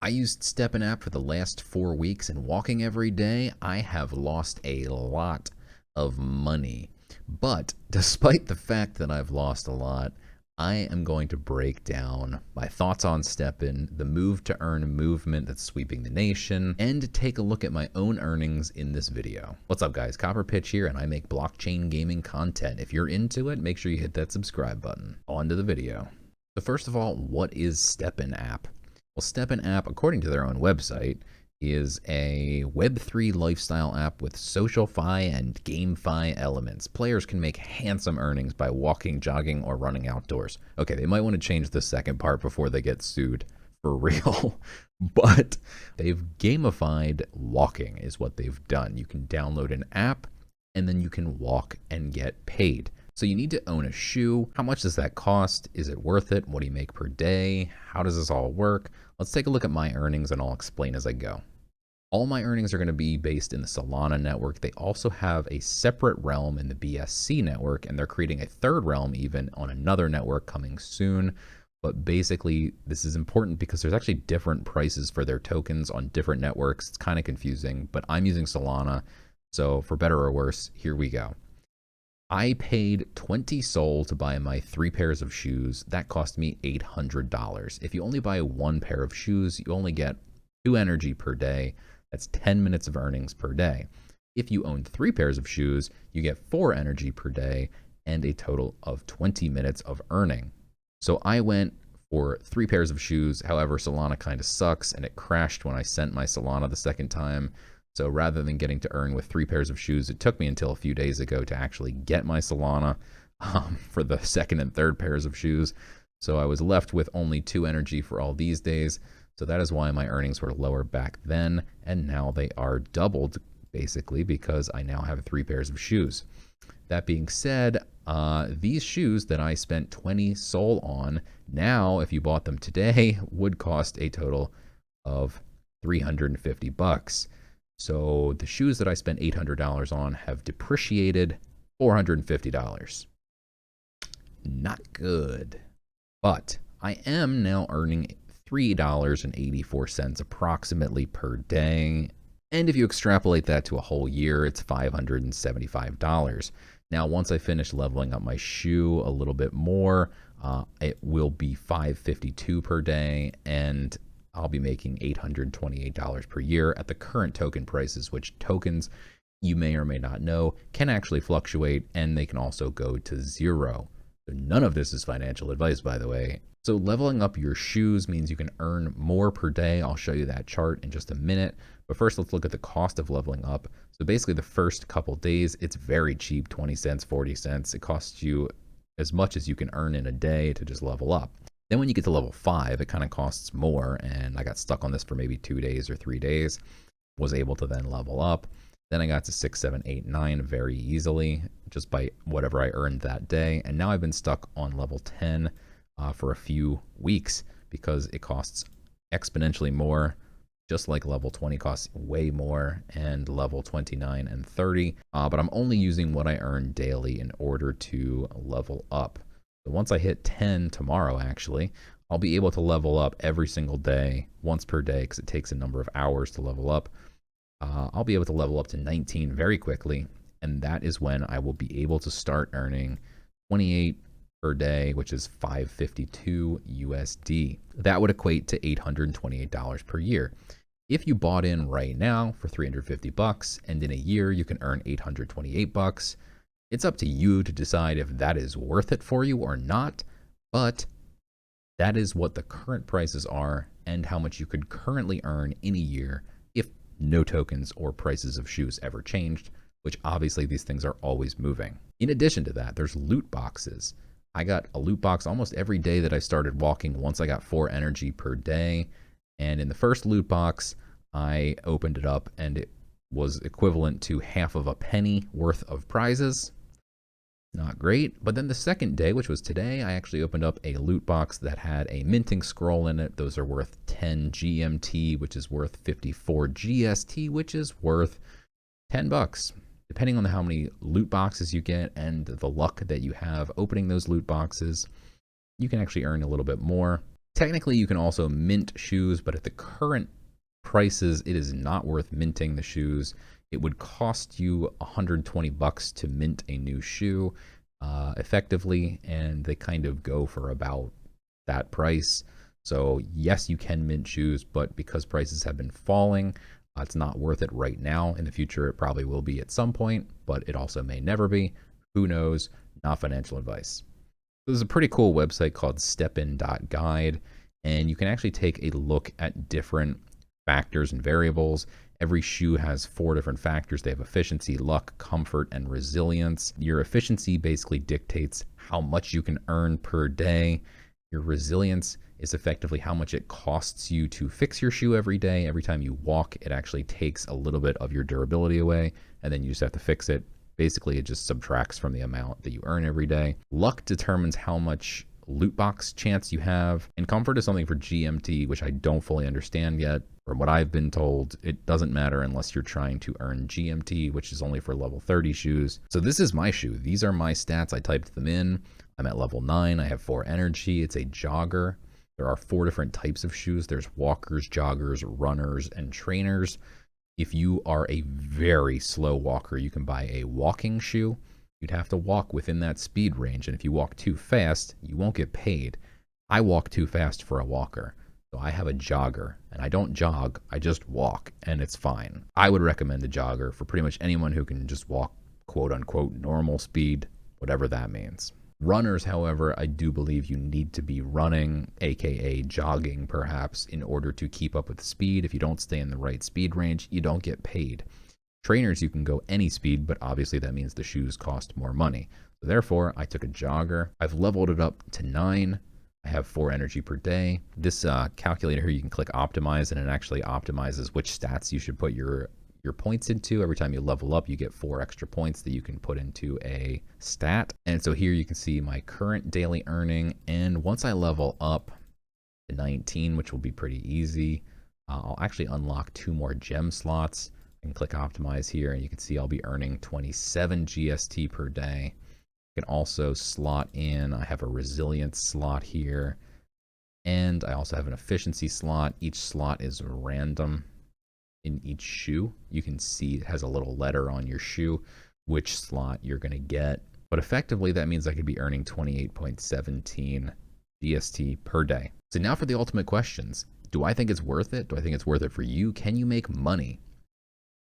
I used StepN App for the last 4 weeks, and walking every day, I have lost a lot of money. But despite the fact that I've lost a lot, I am going to break down my thoughts on StepN, the move to earn movement that's sweeping the nation, and take a look at my own earnings in this video. What's up guys, CopperPitch here, and I make blockchain gaming content. If you're into it, make sure you hit that subscribe button. On to the video. So first of all, what is StepN App? Well, StepN App, according to their own website, is a Web3 lifestyle app with social-fi and game-fi elements. Players can make handsome earnings by walking, jogging, or running outdoors. Okay, they might want to change the second part before they get sued for real, but they've gamified walking is what they've done. You can download an app and then you can walk and get paid. So you need to own a shoe. How much does that cost? Is it worth it? What do you make per day? How does this all work? Let's take a look at my earnings and I'll explain as I go. All my earnings are going to be based in the Solana network. They also have a separate realm in the BSC network, and they're creating a third realm even on another network coming soon. But basically, this is important because there's actually different prices for their tokens on different networks. It's kind of confusing, but I'm using Solana. So for better or worse, here we go. I paid 20 Sol to buy my 3 pairs of shoes. That cost me $800. If you only buy 1 pair of shoes, you only get 2 energy per day. That's 10 minutes of earnings per day. If you own 3 pairs of shoes, you get 4 energy per day and a total of 20 minutes of earning. So I went for 3 pairs of shoes. However, Solana kind of sucks and it crashed when I sent my Solana the second time. So rather than getting to earn with 3 pairs of shoes, it took me until a few days ago to actually get my Solana for the second and third pairs of shoes. So I was left with only 2 energy for all these days. So that is why my earnings were lower back then. And now they are doubled basically because I now have 3 pairs of shoes. That being said, these shoes that I spent 20 Sol on, now if you bought them today, would cost a total of $350. So the shoes that I spent $800 on have depreciated $450. Not good. But I am now earning $3.84 approximately per day. And if you extrapolate that to a whole year, it's $575. Now, once I finish leveling up my shoe a little bit more, it will be $552 per day, and I'll be making $828 per year at the current token prices, which tokens, you may or may not know, can actually fluctuate, and they can also go to zero. So none of this is financial advice, by the way. So leveling up your shoes means you can earn more per day. I'll show you that chart in just a minute. But first, let's look at the cost of leveling up. So basically the first couple days, it's very cheap, 20 cents, 40 cents. It costs you as much as you can earn in a day to just level up. Then when you get to level 5, it kind of costs more, and I got stuck on this for maybe 2 days or 3 days, was able to then level up. Then I got to 6, 7, 8, 9 very easily, just by whatever I earned that day. And now I've been stuck on level 10 for a few weeks because it costs exponentially more, just like level 20 costs way more, and level 29 and 30. But I'm only using what I earn daily in order to level up. So once I hit 10 tomorrow, actually, I'll be able to level up every single day, once per day, because it takes a number of hours to level up. I'll be able to level up to 19 very quickly, and that is when I will be able to start earning 28 per day, which is $552 USD. That would equate to $828 per year. If you bought in right now for $350, and in a year you can earn $828, it's up to you to decide if that is worth it for you or not, but that is what the current prices are and how much you could currently earn in a year if no tokens or prices of shoes ever changed, which obviously these things are always moving. In addition to that, there's loot boxes. I got a loot box almost every day that I started walking once I got 4 energy per day. And in the first loot box, I opened it up and it was equivalent to half of a penny worth of prizes. Not great. But then the second day, which was today, I actually opened up a loot box that had a minting scroll in it. Those are worth 10 GMT, which is worth 54 GST, which is worth $10. Depending on how many loot boxes you get and the luck that you have opening those loot boxes, you can actually earn a little bit more. Technically, you can also mint shoes, but at the current prices, it is not worth minting the shoes. It would cost you 120 bucks to mint a new shoe effectively, and they kind of go for about that price. So yes, you can mint shoes, but because prices have been falling, it's not worth it right now. In the future, it probably will be at some point, but it also may never be. Who knows? Not financial advice. There's a pretty cool website called StepN.guide, and you can actually take a look at different factors and variables. Every shoe has 4 different factors. They have efficiency, luck, comfort, and resilience. Your efficiency basically dictates how much you can earn per day. Your resilience is effectively how much it costs you to fix your shoe every day. Every time you walk, it actually takes a little bit of your durability away, and then you just have to fix it. Basically, it just subtracts from the amount that you earn every day. Luck determines how much loot box chance you have, and comfort is something for GMT, which I don't fully understand yet. From what I've been told, it doesn't matter unless you're trying to earn GMT, which is only for level 30 shoes. So this is my shoe. These are my stats. I typed them in. I'm at level 9. I have 4 energy. It's a jogger. There are 4 different types of shoes. There's walkers, joggers, runners, and trainers. If you are a very slow walker, you can buy a walking shoe. You'd have to walk within that speed range, and if you walk too fast, you won't get paid. I walk too fast for a walker, so I have a jogger, and I don't jog, I just walk, and it's fine. I would recommend a jogger for pretty much anyone who can just walk quote-unquote normal speed, whatever that means. Runners, however, I do believe you need to be running, aka jogging perhaps, in order to keep up with speed. If you don't stay in the right speed range, you don't get paid. Trainers, you can go any speed, but obviously that means the shoes cost more money. So therefore, I took a jogger. I've leveled it up to 9. I have 4 energy per day. This calculator here, you can click optimize, and it actually optimizes which stats you should put your points into. Every time you level up, you get 4 extra points that you can put into a stat. And so here you can see my current daily earning. And once I level up to 19, which will be pretty easy, I'll actually unlock 2 more gem slots. I can click optimize here, and you can see I'll be earning 27 GST per day. You can also slot in, I have a resilience slot here, and I also have an efficiency slot. Each slot is random. In each shoe, you can see it has a little letter on your shoe which slot you're going to get, but effectively that means I could be earning 28.17 GST per day. So now for the ultimate questions. Do I think it's worth it? Do I think it's worth it for you? Can you make money?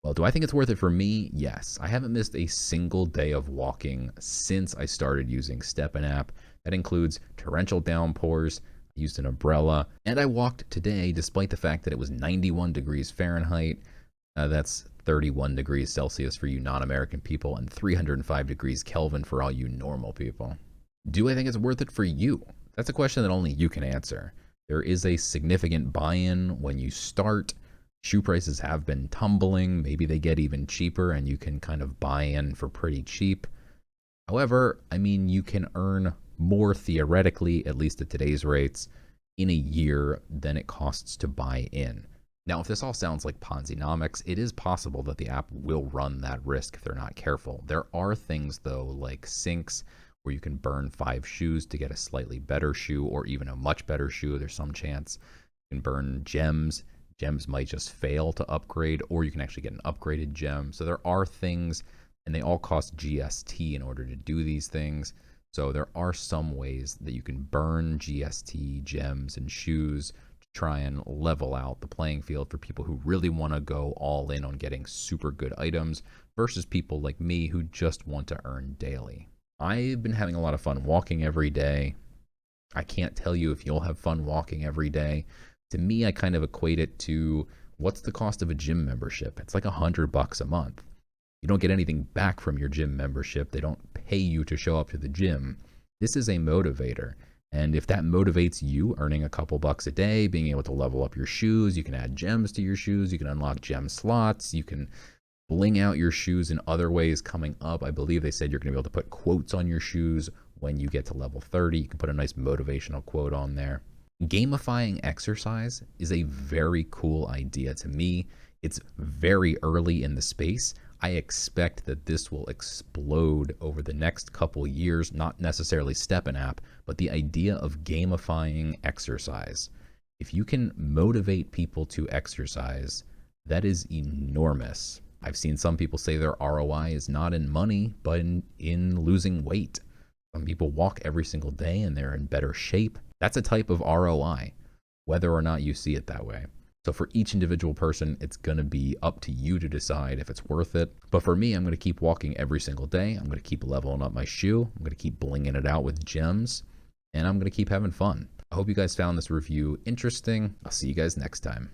Well, do I think it's worth it for me? Yes. I haven't missed a single day of walking since I started using StepN App. That includes torrential downpours, used an umbrella, and I walked today despite the fact that it was 91 degrees Fahrenheit. That's 31 degrees Celsius for you non-American people and 305 degrees Kelvin for all you normal people. Do I think it's worth it for you? That's a question that only you can answer. There is a significant buy-in when you start. Shoe prices have been tumbling. Maybe they get even cheaper and you can kind of buy in for pretty cheap. However, I mean, you can earn more theoretically, at least at today's rates, in a year than it costs to buy in. Now, if this all sounds like Ponzi-nomics, it is possible that the app will run that risk if they're not careful. There are things, though, like syncs, where you can burn 5 shoes to get a slightly better shoe or even a much better shoe. There's some chance. You can burn gems. Gems might just fail to upgrade, or you can actually get an upgraded gem. So there are things, and they all cost GST in order to do these things. So there are some ways that you can burn GST, gems, and shoes to try and level out the playing field for people who really want to go all in on getting super good items versus people like me who just want to earn daily. I've been having a lot of fun walking every day. I can't tell you if you'll have fun walking every day. To me, I kind of equate it to what's the cost of a gym membership? It's like $100 a month. You don't get anything back from your gym membership. They don't pay you to show up to the gym. This is a motivator. And if that motivates you, earning a couple bucks a day, being able to level up your shoes, you can add gems to your shoes, you can unlock gem slots, you can bling out your shoes in other ways coming up. I believe they said you're going to be able to put quotes on your shoes when you get to level 30. You can put a nice motivational quote on there. Gamifying exercise is a very cool idea to me. It's very early in the space. I expect that this will explode over the next couple years, not necessarily StepN App, but the idea of gamifying exercise. If you can motivate people to exercise, that is enormous. I've seen some people say their ROI is not in money, but in losing weight. Some people walk every single day and they're in better shape. That's a type of ROI, whether or not you see it that way. So for each individual person, it's going to be up to you to decide if it's worth it. But for me, I'm going to keep walking every single day. I'm going to keep leveling up my shoe. I'm going to keep blinging it out with gems, and I'm going to keep having fun. I hope you guys found this review interesting. I'll see you guys next time.